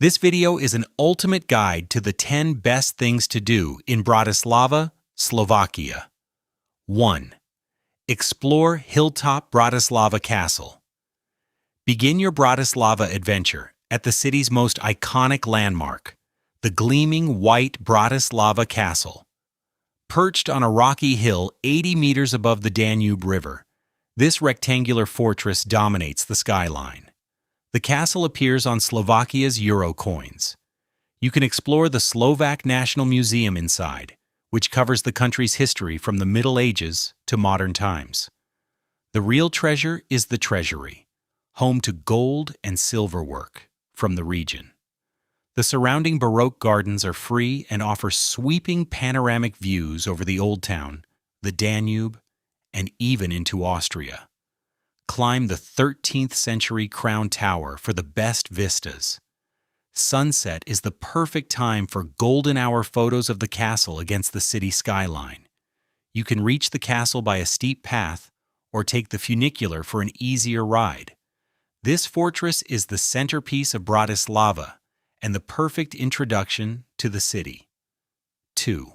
This video is an ultimate guide to the 10 best things to do in Bratislava, Slovakia. 1. Explore Hilltop Bratislava Castle. Begin your Bratislava adventure at the city's most iconic landmark, the gleaming white Bratislava Castle. Perched on a rocky hill 80 meters above the Danube River, this rectangular fortress dominates the skyline. The castle appears on Slovakia's euro coins. You can explore the Slovak National Museum inside, which covers the country's history from the Middle Ages to modern times. The real treasure is the treasury, home to gold and silver work from the region. The surrounding Baroque gardens are free and offer sweeping panoramic views over the Old Town, the Danube, and even into Austria. Climb the 13th century Crown Tower for the best vistas. Sunset is the perfect time for golden hour photos of the castle against the city skyline. You can reach the castle by a steep path or take the funicular for an easier ride. This fortress is the centerpiece of Bratislava and the perfect introduction to the city. 2.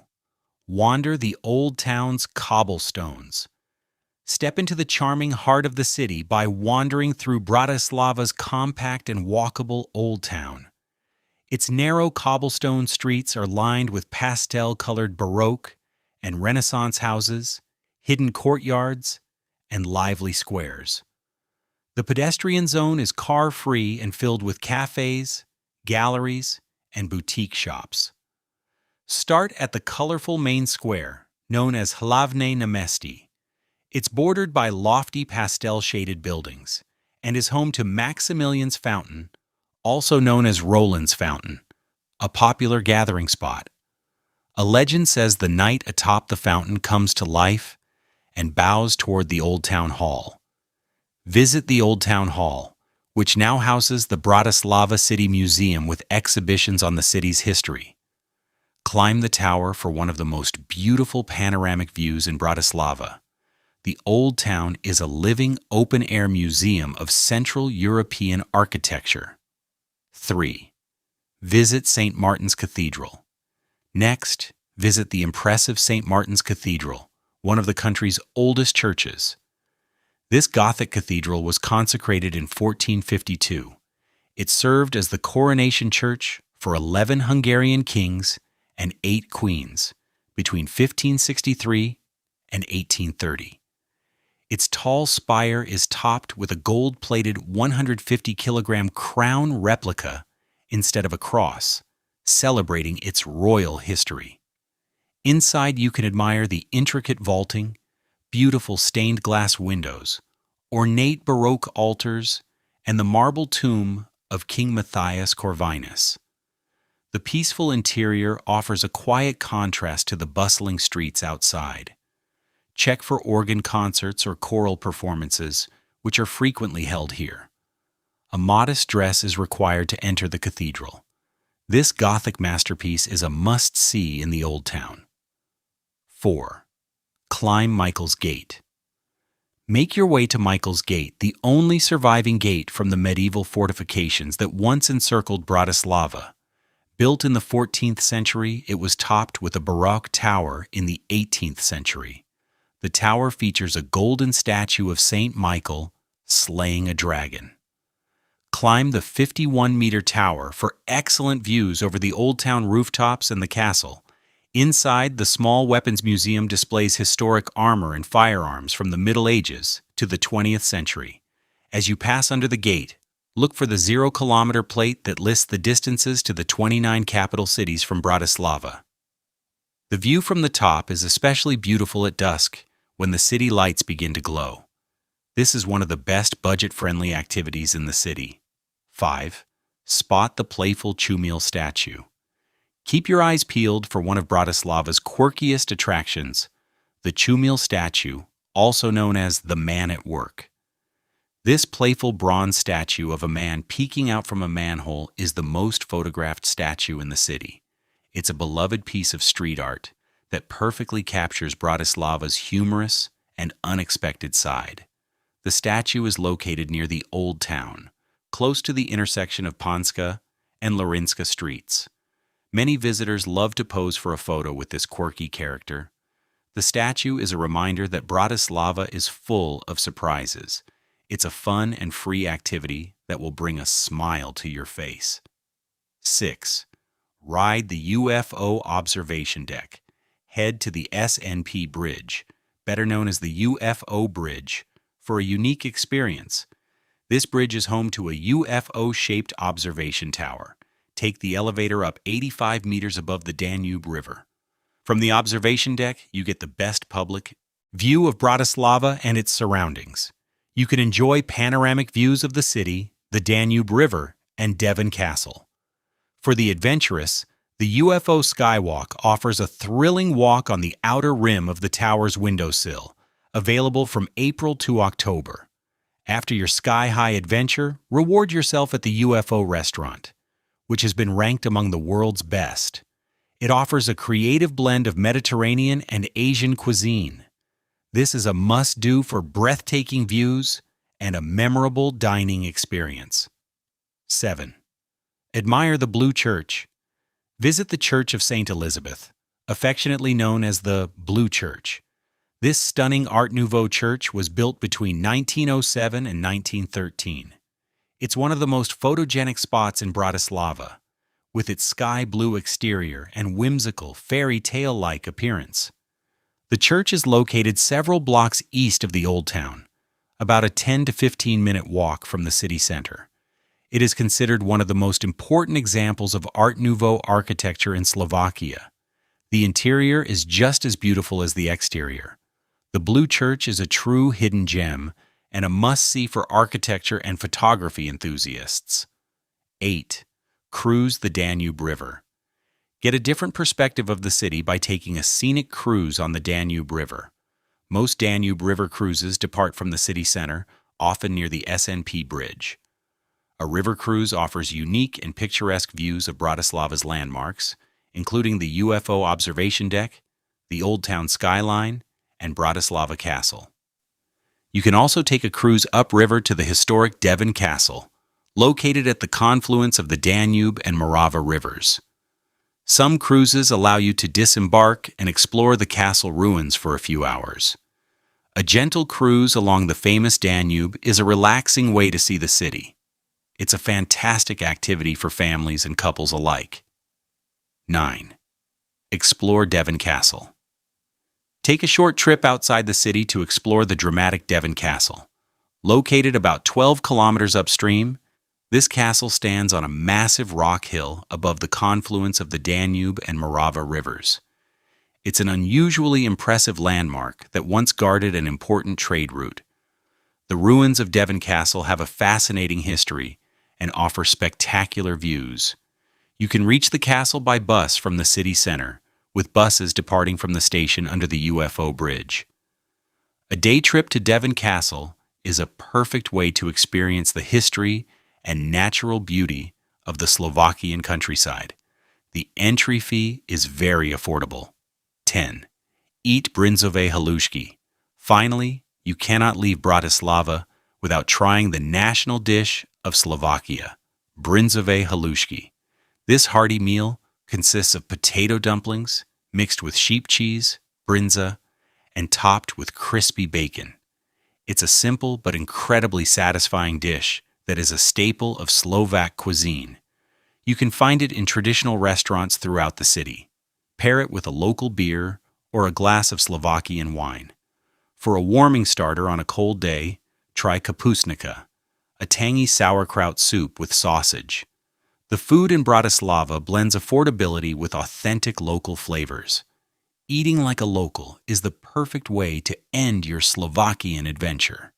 Wander the Old Town's Cobblestones. Step into the charming heart of the city by wandering through Bratislava's compact and walkable Old Town. Its narrow cobblestone streets are lined with pastel-colored Baroque and Renaissance houses, hidden courtyards, and lively squares. The pedestrian zone is car-free and filled with cafes, galleries, and boutique shops. Start at the colorful main square, known as Hlavné námestí. It's bordered by lofty pastel-shaded buildings and is home to Maximilian's Fountain, also known as Roland's Fountain, a popular gathering spot. A legend says the knight atop the fountain comes to life and bows toward the Old Town Hall. Visit the Old Town Hall, which now houses the Bratislava City Museum with exhibitions on the city's history. Climb the tower for one of the most beautiful panoramic views in Bratislava. The Old Town is a living, open-air museum of Central European architecture. 3. Visit St. Martin's Cathedral. Next, visit the impressive St. Martin's Cathedral, one of the country's oldest churches. This Gothic cathedral was consecrated in 1452. It served as the coronation church for 11 Hungarian kings and 8 queens between 1563 and 1830. Its tall spire is topped with a gold-plated 150-kilogram crown replica instead of a cross, celebrating its royal history. Inside you can admire the intricate vaulting, beautiful stained glass windows, ornate Baroque altars, and the marble tomb of King Matthias Corvinus. The peaceful interior offers a quiet contrast to the bustling streets outside. Check for organ concerts or choral performances, which are frequently held here. A modest dress is required to enter the cathedral. This Gothic masterpiece is a must-see in the Old Town. 4. Climb Michael's Gate. Make your way to Michael's Gate, the only surviving gate from the medieval fortifications that once encircled Bratislava. Built in the 14th century, it was topped with a Baroque tower in the 18th century. The tower features a golden statue of Saint Michael slaying a dragon. Climb the 51-meter tower for excellent views over the Old Town rooftops and the castle. Inside, the small weapons museum displays historic armor and firearms from the Middle Ages to the 20th century. As you pass under the gate, look for the 0-kilometer plate that lists the distances to the 29 capital cities from Bratislava. The view from the top is especially beautiful at dusk when the city lights begin to glow. This is one of the best budget-friendly activities in the city. 5. Spot the Playful Čumil statue. Keep your eyes peeled for one of Bratislava's quirkiest attractions, the Čumil statue, also known as the Man at Work. This playful bronze statue of a man peeking out from a manhole is the most photographed statue in the city. It's a beloved piece of street art that perfectly captures Bratislava's humorous and unexpected side. The statue is located near the Old Town, close to the intersection of Panska and Larinska streets. Many visitors love to pose for a photo with this quirky character. The statue is a reminder that Bratislava is full of surprises. It's a fun and free activity that will bring a smile to your face. 6. Ride the UFO observation deck. Head to the SNP Bridge, better known as the UFO Bridge, for a unique experience. This bridge is home to a UFO-shaped observation tower. Take the elevator up 85 meters above the Danube River. From the observation deck, you get the best public view of Bratislava and its surroundings. You can enjoy panoramic views of the city, the Danube River, and Devin Castle. For the adventurous, the UFO Skywalk offers a thrilling walk on the outer rim of the tower's windowsill, available from April to October. After your sky-high adventure, reward yourself at the UFO restaurant, which has been ranked among the world's best. It offers a creative blend of Mediterranean and Asian cuisine. This is a must-do for breathtaking views and a memorable dining experience. 7. Admire the Blue Church. Visit the Church of St. Elizabeth, affectionately known as the Blue Church. This stunning Art Nouveau church was built between 1907 and 1913. It's one of the most photogenic spots in Bratislava, with its sky blue exterior and whimsical, fairy tale-like appearance. The church is located several blocks east of the Old Town, about a 10 to 15-minute walk from the city center. It is considered one of the most important examples of Art Nouveau architecture in Slovakia. The interior is just as beautiful as the exterior. The Blue Church is a true hidden gem and a must-see for architecture and photography enthusiasts. 8. Cruise the Danube River. Get a different perspective of the city by taking a scenic cruise on the Danube River. Most Danube River cruises depart from the city center, often near the SNP Bridge. A river cruise offers unique and picturesque views of Bratislava's landmarks, including the UFO observation deck, the Old Town skyline, and Bratislava Castle. You can also take a cruise upriver to the historic Devin Castle, located at the confluence of the Danube and Morava rivers. Some cruises allow you to disembark and explore the castle ruins for a few hours. A gentle cruise along the famous Danube is a relaxing way to see the city. It's a fantastic activity for families and couples alike. 9. Explore Devin Castle. Take a short trip outside the city to explore the dramatic Devin Castle. Located about 12 kilometers upstream, this castle stands on a massive rock hill above the confluence of the Danube and Morava rivers. It's an unusually impressive landmark that once guarded an important trade route. The ruins of Devin Castle have a fascinating history and offer spectacular views. You can reach the castle by bus from the city center, with buses departing from the station under the UFO Bridge. A day trip to Devin Castle is a perfect way to experience the history and natural beauty of the Slovakian countryside. The entry fee is very affordable. 10. Eat Bryndzové Halušky. Finally, you cannot leave Bratislava without trying the national dish of Slovakia, Bryndzové Halušky. This hearty meal consists of potato dumplings mixed with sheep cheese, bryndza, and topped with crispy bacon. It's a simple but incredibly satisfying dish that is a staple of Slovak cuisine. You can find it in traditional restaurants throughout the city. Pair it with a local beer or a glass of Slovakian wine. For a warming starter on a cold day, try kapustnica, a tangy sauerkraut soup with sausage. The food in Bratislava blends affordability with authentic local flavors. Eating like a local is the perfect way to end your Slovakian adventure.